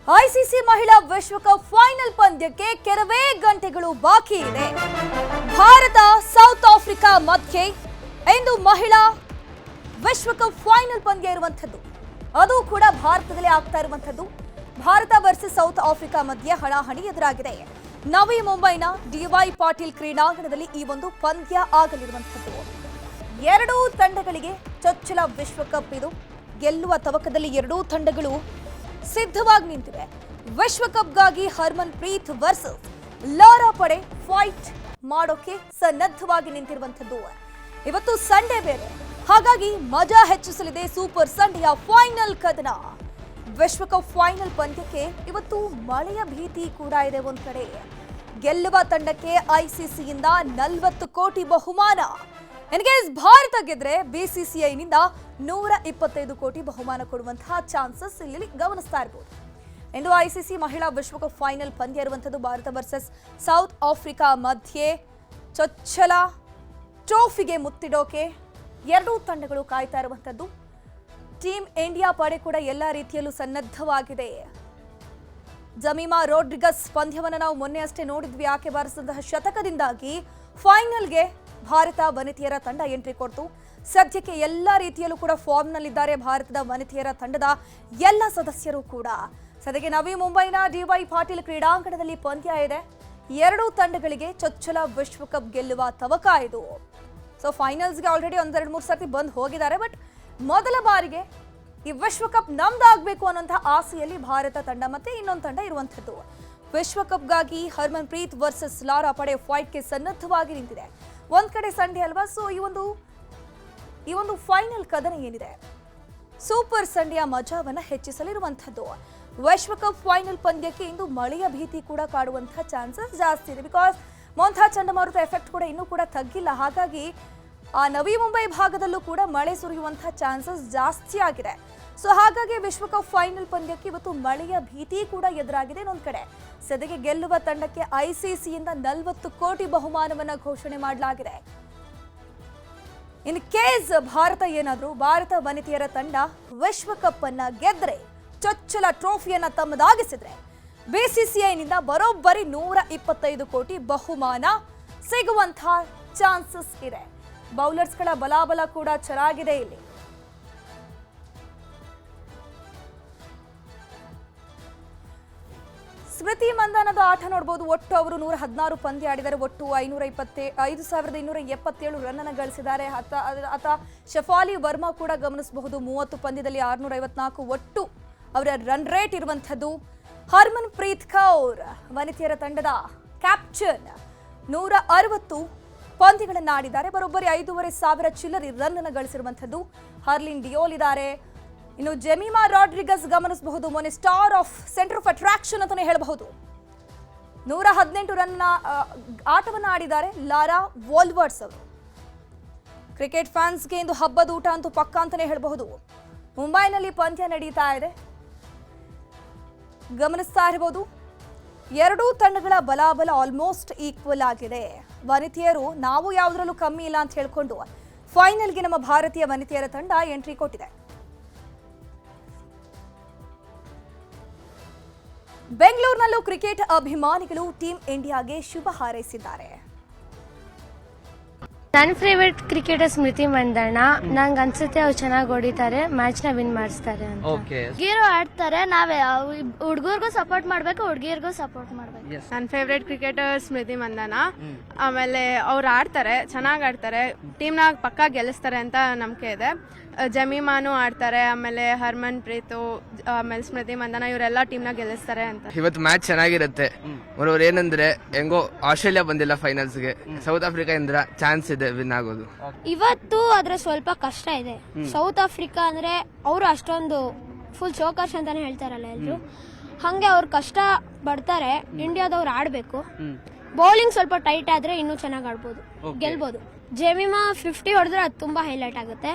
ICC ಮಹಿಳಾ ವಿಶ್ವಕಪ್ final ಪಂದ್ಯಕ್ಕೆ ಕೆಲವೇ ಗಂಟೆಗಳು ಬಾಕಿ ಇದೆ. ಭಾರತ ಸೌತ್ ಆಫ್ರಿಕಾ ಮಧ್ಯೆ ಇಂದು ಮಹಿಳಾ ವಿಶ್ವಕಪ್ ಫೈನಲ್ ಪಂದ್ಯ ಇರುವಂತದ್ದು. ಅದು ಕೂಡ ಭಾರತದಲ್ಲಿ ಆಗ್ತಾ ಇರುವಂತದ್ದು. ಭಾರತ ವರ್ಸಸ್ ಸೌತ್ ಆಫ್ರಿಕಾ ಮಧ್ಯೆ ಹಣಾಹಣಿ ಎದುರಾಗಿದೆ. ನವಿ ಮುಂಬೈನ ಡಿವೈ ಪಾಟೀಲ್ ಕ್ರೀಡಾಂಗಣದಲ್ಲಿ ಈ ಒಂದು ಪಂದ್ಯ ಆಗಲಿರುವಂತದ್ದು. ಎರಡೂ ತಂಡಗಳಿಗೆ ಚೊಚ್ಚಲ ವಿಶ್ವಕಪ್ ಇದು. ಗೆಲ್ಲುವ ತವಕದಲ್ಲಿ ಎರಡೂ ತಂಡಗಳು ಸಿದ್ಧವಾಗಿ ನಿಂತಿವೆ. ವಿಶ್ವಕಪ್ಗಾಗಿ ಹರ್ಮನ್ ಪ್ರೀತ್ ವರ್ಸಸ್ ಲಾರಾ ಪಡೆ ಫೈಟ್ ಮಾಡೋಕೆ ಸನ್ನದ್ಧವಾಗಿ ನಿಂತಿರುವಂತದ್ದು. ಇವತ್ತು ಸಂಡೇ ಬೇರೆ, ಹಾಗಾಗಿ ಮಜಾ ಹೆಚ್ಚಿಸಲಿದೆ ಸೂಪರ್ ಸಂಡೆಯ ಫೈನಲ್ ಕದನ. ವಿಶ್ವಕಪ್ ಫೈನಲ್ ಪಂದ್ಯಕ್ಕೆ ಇವತ್ತು ಮಳೆಯ ಭೀತಿ ಕೂಡ ಇದೆ. ಒಂದ್ ಕಡೆ ಗೆಲ್ಲುವ ತಂಡಕ್ಕೆ ಐಸಿಸಿಯಿಂದ 40 ಕೋಟಿ ಬಹುಮಾನ. ಇನ್ಕೇಸ್ ಭಾರತ ಗೆದ್ರೆ ಬಿಸಿಸಿಐನಿಂದ 125 ಕೋಟಿ ಬಹುಮಾನ ಕೊಡುವಂತಹ ಚಾನ್ಸಸ್ ಇಲ್ಲಿ ಗಮನಿಸ್ತಾ ಇರಬಹುದು. ಇಂದು ಐಸಿಸಿ ಮಹಿಳಾ ವಿಶ್ವಕಪ್ ಫೈನಲ್ ಪಂದ್ಯ ಇರುವಂತದ್ದು. ಭಾರತ ವರ್ಸಸ್ ಸೌತ್ ಆಫ್ರಿಕಾ ಮಧ್ಯೆ ಚೊಚ್ಚಲ ಟ್ರೋಫಿಗೆ ಮುತ್ತಿಡೋಕೆ ಎರಡೂ ತಂಡಗಳು ಕಾಯ್ತಾ ಇರುವಂತದ್ದು. ಟೀಮ್ ಇಂಡಿಯಾ ಪಡೆ ಕೂಡ ಎಲ್ಲ ರೀತಿಯಲ್ಲೂ ಸನ್ನದ್ಧವಾಗಿದೆ. ಜಮೀಮಾ ರೋಡ್ರಿಗಸ್ ಪಂದ್ಯವನ್ನು ನಾವು ಮೊನ್ನೆ ಅಷ್ಟೇ ನೋಡಿದ್ವಿ. ಆಕೆ ಬಾರಿಸಿದಂತಹ ಶತಕದಿಂದಾಗಿ ಫೈನಲ್ಗೆ ಭಾರತ ವನಿತೆಯರ ತಂಡ ಎಂಟ್ರಿ ಕೊಡ್ತು. ಸದ್ಯಕ್ಕೆ ಎಲ್ಲ ರೀತಿಯಲ್ಲೂ ಕೂಡ ಫಾರ್ಮ್ನಲ್ಲಿದ್ದಾರೆ ಭಾರತದ ವನಿತೆಯರ ತಂಡದ ಎಲ್ಲ ಸದಸ್ಯರು ಕೂಡ. ಸದ್ಯಕ್ಕೆ ನವಿ ಮುಂಬೈನ ಡಿವೈ ಪಾಟೀಲ್ ಕ್ರೀಡಾಂಗಣದಲ್ಲಿ ಪಂದ್ಯ ಇದೆ. ಎರಡೂ ತಂಡಗಳಿಗೆ ಚೊಚ್ಚಲ ವಿಶ್ವಕಪ್ ಗೆಲ್ಲುವ ತವಕ ಇದು. ಸೊ ಫೈನಲ್ಸ್ಗೆ ಆಲ್ರೆಡಿ 1-2-3 ಸರ್ತಿ ಬಂದು ಹೋಗಿದ್ದಾರೆ. ಬಟ್ ಮೊದಲ ಬಾರಿಗೆ ಈ ವಿಶ್ವಕಪ್ ನಮ್ದಾಗಬೇಕು ಅನ್ನೋಂತಹ ಆಸೆಯಲ್ಲಿ ಭಾರತ ತಂಡ ಮತ್ತೆ ಇನ್ನೊಂದು ತಂಡ ಇರುವಂಥದ್ದು. ವಿಶ್ವಕಪ್ಗಾಗಿ ಹರ್ಮನ್ ಪ್ರೀತ್ ವರ್ಸಸ್ ಲಾರಾ ಪಡೆ ಫೈಟ್ಗೆ ಸನ್ನದ್ಧವಾಗಿ ನಿಂತಿದೆ. ಒಂದ್ ಕಡೆ ಸಂಡೇ ಅಲ್ವಾ, ಸೊ ಈ ಒಂದು ಫೈನಲ್ ಕದನ ಏನಿದೆ ಸೂಪರ್ ಸಂಡೆಯ ಮಜಾವನ್ನ ಹೆಚ್ಚಿಸಲಿರುವಂಥದ್ದು. ವಿಶ್ವಕಪ್ ಫೈನಲ್ ಪಂದ್ಯಕ್ಕೆ ಇಂದು ಮಳೆಯ ಭೀತಿ ಕೂಡ ಕಾಡುವಂತಹ ಚಾನ್ಸಸ್ ಜಾಸ್ತಿ ಇದೆ. ಬಿಕಾಸ್ ಮೊಂಥಾ ಚಂಡಮಾರುತ ಎಫೆಕ್ಟ್ ಕೂಡ ಇನ್ನೂ ಕೂಡ ತಗ್ಗಿಲ್ಲ. ಹಾಗಾಗಿ ಆ ನವಿ ಮುಂಬೈ ಭಾಗದಲ್ಲೂ ಕೂಡ ಮಳೆ ಸುರಿಯುವಂತಹ ಚಾನ್ಸಸ್ ಜಾಸ್ತಿ ಆಗಿದೆ. ಸೊ ಹಾಗಾಗಿ ವಿಶ್ವಕಪ್ ಫೈನಲ್ ಪಂದ್ಯಕ್ಕೆ ಇವತ್ತು ಮಳೆಯ ಭೀತಿ ಕೂಡ ಎದುರಾಗಿದೆ. ಇನ್ನೊಂದು ಕಡೆ ಸದ್ಯಕ್ಕೆ ಗೆಲ್ಲುವ ತಂಡಕ್ಕೆ ಐಸಿಸಿಯಿಂದ 40 ಕೋಟಿ ಬಹುಮಾನವನ್ನ ಘೋಷಣೆ ಮಾಡಲಾಗಿದೆ. ಇನ್ ಕೇಸ್ ಭಾರತ ವನಿತೆಯರ ತಂಡ ವಿಶ್ವಕಪ್ ಅನ್ನ ಗೆದ್ರೆ, ಚೊಚ್ಚಲ ಟ್ರೋಫಿಯನ್ನ ತಮ್ಮದಾಗಿಸಿದ್ರೆ ಬಿಸಿಸಿಐನಿಂದ ಬರೋಬ್ಬರಿ 125 ಕೋಟಿ ಬಹುಮಾನ ಸಿಗುವಂತಹ ಚಾನ್ಸಸ್ ಇದೆ. ಬೌಲರ್ಸ್ಗಳ ಬಲಾಬಲ ಕೂಡ ಚೆನ್ನಾಗಿದೆ ಇಲ್ಲಿ. ಸ್ಮೃತಿ ಮಂದಾನದ ಆಟ ನೋಡಬಹುದು. ಒಟ್ಟು ಅವರು 116 ಪಂದ್ಯ ಆಡಿದ್ದಾರೆ. ಒಟ್ಟು 5277 ರನ್ ಅನ್ನು ಗಳಿಸಿದ್ದಾರೆ. ಆತ ಶಫಾಲಿ ವರ್ಮಾ ಕೂಡ ಗಮನಿಸಬಹುದು. 30 ಪಂದ್ಯದಲ್ಲಿ 654 ಒಟ್ಟು ಅವರ ರನ್ ರೇಟ್ ಇರುವಂತದ್ದು. ಹರ್ಮನ್ ಪ್ರೀತ್ ಕೌರ್ ವನಿತೆಯರ ತಂಡದ ಕ್ಯಾಪ್ಟನ್ 160 ಪಂದ್ಯಗಳನ್ನು ಆಡಿದ್ದಾರೆ. ಬರೋಬ್ಬರಿ 5,500 ಚಿಲ್ಲರಿ ರನ್ ಅನ್ನು ಗಳಿಸಿರುವಂತದ್ದು. ಹರ್ಲಿನ್ ಡಿಯೋಲ್ ಇದ್ದಾರೆ. ಇನ್ನು ಜಮೀಮಾ ರಾಡ್ರಿಗಸ್ ಗಮನಿಸಬಹುದು. ಮೊನ್ನೆ star of centre of attraction ಅಂತಾನೆ ಹೇಳಬಹುದು. 118 ರನ್ ಆಟವನ್ನು ಆಡಿದ್ದಾರೆ ಲಾರಾ ವೋಲ್ವರ್ಸ್ ಅವರು. ಕ್ರಿಕೆಟ್ ಫ್ಯಾನ್ಸ್ಗೆ ಇಂದು ಹಬ್ಬದ ಊಟ ಅಂತೂ ಪಕ್ಕ ಅಂತಾನೆ ಹೇಳಬಹುದು. ಮುಂಬೈನಲ್ಲಿ ಪಂದ್ಯ ನಡೀತಾ ಇದೆ, ಗಮನಿಸ್ತಾ ಇರಬಹುದು. ಎರಡೂ ತಂಡಗಳ ಬಲಾಬಲ ಆಲ್ಮೋಸ್ಟ್ ಈಕ್ವಲ್ ಆಗಿದೆ. ವನಿತೆಯರು ನಾವು ಯಾವುದರಲ್ಲೂ ಕಮ್ಮಿ ಇಲ್ಲ ಅಂತ ಹೇಳ್ಕೊಂಡು ಫೈನಲ್ಗೆ ನಮ್ಮ ಭಾರತೀಯ ವನಿತೆಯರ ತಂಡ ಎಂಟ್ರಿ ಕೊಟ್ಟಿದೆ. ಬೆಂಗಳೂರಿನಲ್ಲೂ ಕ್ರಿಕೆಟ್ ಅಭಿಮಾನಿಗಳು ಟೀಮ್ ಇಂಡಿಯಾಗೆ ಶುಭ ಹಾರೈಸಿದ್ದಾರೆ. ನನ್ನ ಫೇವರೇಟ್ ಕ್ರಿಕೆಟರ್ ಸ್ಮೃತಿ ಮಂದಣ್ಣ. ನಂಗೆ ಅನ್ಸುತ್ತೆ ಅವ್ರು ಚೆನ್ನಾಗಿ ಹೊಡಿತಾರೆ, ಮ್ಯಾಚ್ ನ ವಿನ್ ಮಾಡಿಸ್ತಾರೆ ಅಂತ. ಹುಡುಗಿರು ಆಡ್ತಾರೆ, ನಾವೇ ಹುಡುಗರಿಗೂ ಸಪೋರ್ಟ್ ಮಾಡ್ಬೇಕು, ಹುಡುಗಿಯರಿಗೂ ಸಪೋರ್ಟ್ ಮಾಡ್ಬೇಕು. ನನ್ನ ಫೇವ್ರೇಟ್ ಕ್ರಿಕೆಟರ್ ಸ್ಮೃತಿ ಮಂದನ. ಆಮೇಲೆ ಅವ್ರು ಆಡ್ತಾರೆ, ಚೆನ್ನಾಗಿ ಆಡ್ತಾರೆ, ಟೀಮ್ನಾಗ ಪಕ್ಕಾ ಗೆಲ್ಲಿಸ್ತಾರೆ ಅಂತ ನಂಬಿಕೆ ಇದೆ. ಜಮೀಮಾನು ಆಡ್ತಾರೆ, ಆಮೇಲೆ ಹರ್ಮನ್ ಪ್ರೀತು, ಆಮೇಲೆ ಸ್ಮೃತಿ ಮಂದನ, ಇವರೆಲ್ಲ ಟೀಮ್ನಾಗ ಗೆಲ್ಲಿಸ್ತಾರೆ ಅಂತ. ಇವತ್ತು ಮ್ಯಾಚ್ ಚೆನ್ನಾಗಿರುತ್ತೆ. ಅವ್ರವ್ರು ಏನಂದ್ರೆ ಹೆಂಗೋ ಆಸ್ಟ್ರೇಲಿಯಾ ಬಂದಿಲ್ಲ ಫೈನಲ್ಸ್ಗೆ, ಸೌತ್ ಆಫ್ರಿಕಾ ಇಂದ ಚಾನ್ಸ್ ಇದೆ ವಿನ್ ಆಗೋದು. ಇವತ್ತು ಆದ್ರೆ ಸ್ವಲ್ಪ ಕಷ್ಟ ಇದೆ. ಸೌತ್ ಆಫ್ರಿಕಾ ಅಂದ್ರೆ ಅವರು ಅಷ್ಟೊಂದು ಫುಲ್ ಚೋಕರ್ಸ್ ಅಂತಾನೆ ಹೇಳ್ತಾರಲ್ಲ ಎಲ್ರು, ಹಂಗೆ ಅವ್ರು ಕಷ್ಟ ಪಡ್ತಾರೆ. ಇಂಡಿಯಾದವ್ರು ಆಡ್ಬೇಕು. ಬೌಲಿಂಗ್ ಸ್ವಲ್ಪ ಟೈಟ್ ಆದ್ರೆ ಇನ್ನೂ ಚೆನ್ನಾಗಿ ಆಡ್ಬೋದು, ಗೆಲ್ಬೋದು. ಜೆಮಿಮಾ 50 ಹೊಡೆದ್ರೆ ಅದು ತುಂಬಾ ಹೈಲೈಟ್ ಆಗುತ್ತೆ.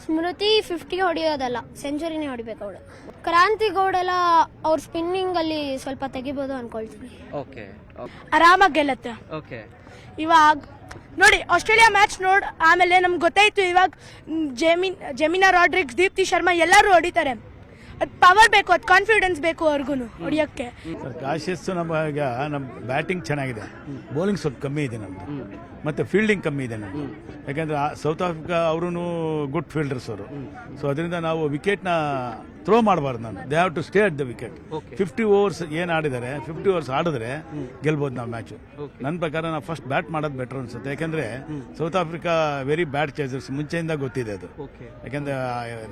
ಸ್ಮೃತಿ 50 ಹೊಡೆಯೋದಲ್ಲ, ಸೆಂಚುರಿನೇ ಹೊಡಿಬೇಕು ಅವಳು. ಕ್ರಾಂತಿ ಗೌಡ್ ಎಲ್ಲ ಅವ್ರ ಸ್ಪಿನ್ನಿಂಗ್ ಅಲ್ಲಿ ಸ್ವಲ್ಪ ತೆಗಿಬಹುದು ಅನ್ಕೊಳ್ತೀನಿ. ಆರಾಮಾಗಿ ಗೆಲ್ಲತ್ತೆ. ಇವಾಗ ನೋಡಿ ಆಸ್ಟ್ರೇಲಿಯಾ ಮ್ಯಾಚ್ ಆಮೇಲೆ ನಮ್ಗೆ ಗೊತ್ತಾಯ್ತು ಇವಾಗ ಜೆಮಿನಾ ರಾಡ್ರಿಕ್ಸ್, ದೀಪ್ತಿ ಶರ್ಮಾ ಎಲ್ಲರೂ ಹೊಡಿತಾರೆ. ಅದು ಪವರ್ ಬೇಕು, ಅದು ಕಾನ್ಫಿಡೆನ್ಸ್ ಬೇಕು ಅವ್ರಿಗೂ ಹೊಡಿಯೋಕ್ಕೆ. ಸರ್ ಕಾಶಿಯಸ್ ನಮ್ಮ ಬ್ಯಾಟಿಂಗ್ ಚೆನ್ನಾಗಿದೆ, ಬೌಲಿಂಗ್ ಸ್ವಲ್ಪ ಕಮ್ಮಿ ಇದೆ ನಮ್ದು, ಮತ್ತೆ ಫೀಲ್ಡಿಂಗ್ ಕಮ್ಮಿ ಇದೆ ನಮ್ದು. ಯಾಕಂದ್ರೆ ಸೌತ್ ಆಫ್ರಿಕಾ ಅವರು ಗುಡ್ ಫೀಲ್ಡರ್ಸ್ ಅವರು. ಸೊ ಅದರಿಂದ ನಾವು ವಿಕೆಟ್ನ ಥ್ರೋ ಮಾಡಬಾರ್ದು. ನಾನು they have to stay at the wicket. 50 overs ಏನು ಆಡಿದ್ದಾರೆ, 50 ಓವರ್ಸ್ ಆಡಿದ್ರೆ ಗೆಲ್ಬೋದು ನಾವು ಮ್ಯಾಚು. ನನ್ನ ಪ್ರಕಾರ ನಾವು ಫಸ್ಟ್ ಬ್ಯಾಟ್ ಮಾಡೋದು ಬೆಟರ್ ಅನ್ಸುತ್ತೆ. ಯಾಕಂದ್ರೆ ಸೌತ್ ಆಫ್ರಿಕಾ ವೆರಿ ಬ್ಯಾಟ್ ಚೇಸರ್ಸ್, ಮುಂಚೆಯಿಂದ ಗೊತ್ತಿದೆ ಅದು. ಯಾಕಂದ್ರೆ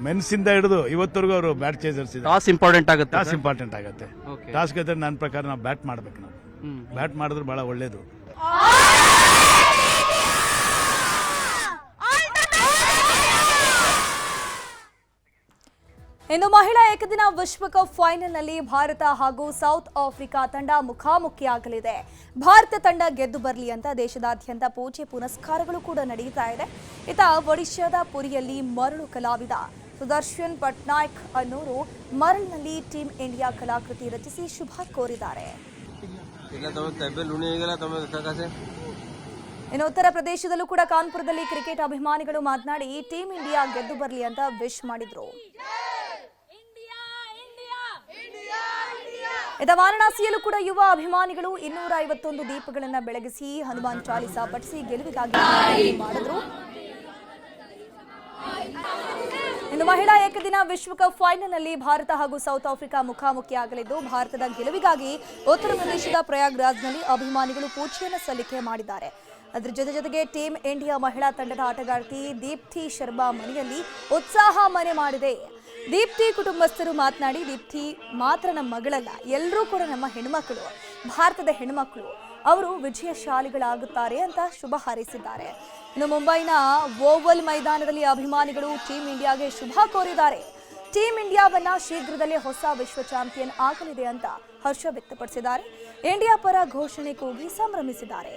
ಮೆನ್ಸಿಂದ ಹಿಡಿದು ಇವತ್ತರೆಗೂ ಅವರು ಬ್ಯಾಟ್ ಚೇಸರ್ಸ್ ಇದೆ. ಟಾಸ್ ಇಂಪಾರ್ಟೆಂಟ್ ಆಗುತ್ತೆ. ಟಾಸ್ ಇಂಪಾರ್ಟೆಂಟ್ ಆಗುತ್ತೆ. ಟಾಸ್ ಗೆದ್ರೆ ನನ್ನ ಪ್ರಕಾರ ನಾವು ಬ್ಯಾಟ್ ಮಾಡ್ಬೇಕು. ನಾವು ಬ್ಯಾಟ್ ಮಾಡಿದ್ರೆ ಬಹಳ ಒಳ್ಳೇದು. ಇನ್ನು ಮಹಿಳಾ ಏಕದಿನ ವಿಶ್ವಕಪ್ ಫೈನಲ್ನಲ್ಲಿ ಭಾರತ ಹಾಗೂ ಸೌತ್ ಆಫ್ರಿಕಾ ತಂಡ ಮುಖಾಮುಖಿಯಾಗಲಿದೆ. ಭಾರತ ತಂಡ ಗೆದ್ದು ಬರಲಿ ಅಂತ ದೇಶದಾದ್ಯಂತ ಪೂಜೆ ಪುನಸ್ಕಾರಗಳು ಕೂಡ ನಡೆಯುತ್ತಾ ಇದೆ. ಇತ್ತ ಒಡಿಶಾದ ಪುರಿಯಲ್ಲಿ ಮರಳು ಕಲಾವಿದ ಸುದರ್ಶನ್ ಪಟ್ನಾಯಕ್ ಅನ್ನೋರು ಮರಳಿನಲ್ಲಿ ಟೀಮ್ ಇಂಡಿಯಾ ಕಲಾಕೃತಿ ರಚಿಸಿ ಶುಭ ಕೋರಿದ್ದಾರೆ. ಇನ್ನು ಉತ್ತರ ಪ್ರದೇಶದಲ್ಲೂ ಕೂಡ ಕಾನ್ಪುರದಲ್ಲಿ ಕ್ರಿಕೆಟ್ ಅಭಿಮಾನಿಗಳು ಮಾತನಾಡಿ ಟೀಮ್ ಇಂಡಿಯಾ ಗೆದ್ದು ಬರಲಿ ಅಂತ ವಿಶ್ ಮಾಡಿದ್ರು. ಇತ್ತ ವಾರಣಾಸಿಯಲ್ಲೂ ಕೂಡ ಯುವ ಅಭಿಮಾನಿಗಳು 251 ದೀಪಗಳನ್ನು ಬೆಳಗಿಸಿ ಹನುಮಾನ್ ಚಾಲಿಸಾ ಪಠಿಸಿ ಗೆಲುವಿಗಾಗಿ ಮಾಡಿದ್ರು. ಇನ್ನು ಮಹಿಳಾ ಏಕದಿನ ವಿಶ್ವಕಪ್ ಫೈನಲ್ನಲ್ಲಿ ಭಾರತ ಹಾಗೂ ಸೌತ್ ಆಫ್ರಿಕಾ ಮುಖಾಮುಖಿಯಾಗಲಿದ್ದು ಭಾರತದ ಗೆಲುವಿಗಾಗಿ ಉತ್ತರ ಪ್ರದೇಶದ ಪ್ರಯಾಗ್ರಾಜ್ನಲ್ಲಿ ಅಭಿಮಾನಿಗಳು ಪೂಜೆಯನ್ನು ಸಲ್ಲಿಕೆ ಮಾಡಿದ್ದಾರೆ. ಅದರ ಜೊತೆಗೆ ಟೀಮ್ ಇಂಡಿಯಾ ಮಹಿಳಾ ತಂಡದ ಆಟಗಾರ್ತಿ ದೀಪ್ತಿ ಶರ್ಮಾ ಮನೆಯಲ್ಲಿ ಉತ್ಸಾಹ ಮನೆ ಮಾಡಿದೆ. ದೀಪ್ತಿ ಕುಟುಂಬಸ್ಥರು ಮಾತನಾಡಿ ದೀಪ್ತಿ ಮಾತ್ರ ನಮ್ಮ ಮಗಳಲ್ಲ, ಎಲ್ಲರೂ ಕೂಡ ನಮ್ಮ ಹೆಣ್ಮಕ್ಳು, ಭಾರತದ ಹೆಣ್ಮಕ್ಳು, ಅವರು ವಿಜಯಶಾಲಿಗಳಾಗುತ್ತಾರೆ ಅಂತ ಶುಭ ಹಾರೈಸಿದ್ದಾರೆ. ಇನ್ನು ಮುಂಬೈನ ಓವಲ್ ಮೈದಾನದಲ್ಲಿ ಅಭಿಮಾನಿಗಳು ಟೀಮ್ ಇಂಡಿಯಾಗೆ ಶುಭ ಕೋರಿದ್ದಾರೆ. ಟೀಮ್ ಇಂಡಿಯಾವನ್ನ ಶೀಘ್ರದಲ್ಲೇ ಹೊಸ ವಿಶ್ವ ಚಾಂಪಿಯನ್ ಆಗಲಿದೆ ಅಂತ ಹರ್ಷ ವ್ಯಕ್ತಪಡಿಸಿದ್ದಾರೆ. ಇಂಡಿಯಾ ಪರ ಘೋಷಣೆ ಕೂಗಿ ಸಂಭ್ರಮಿಸಿದ್ದಾರೆ.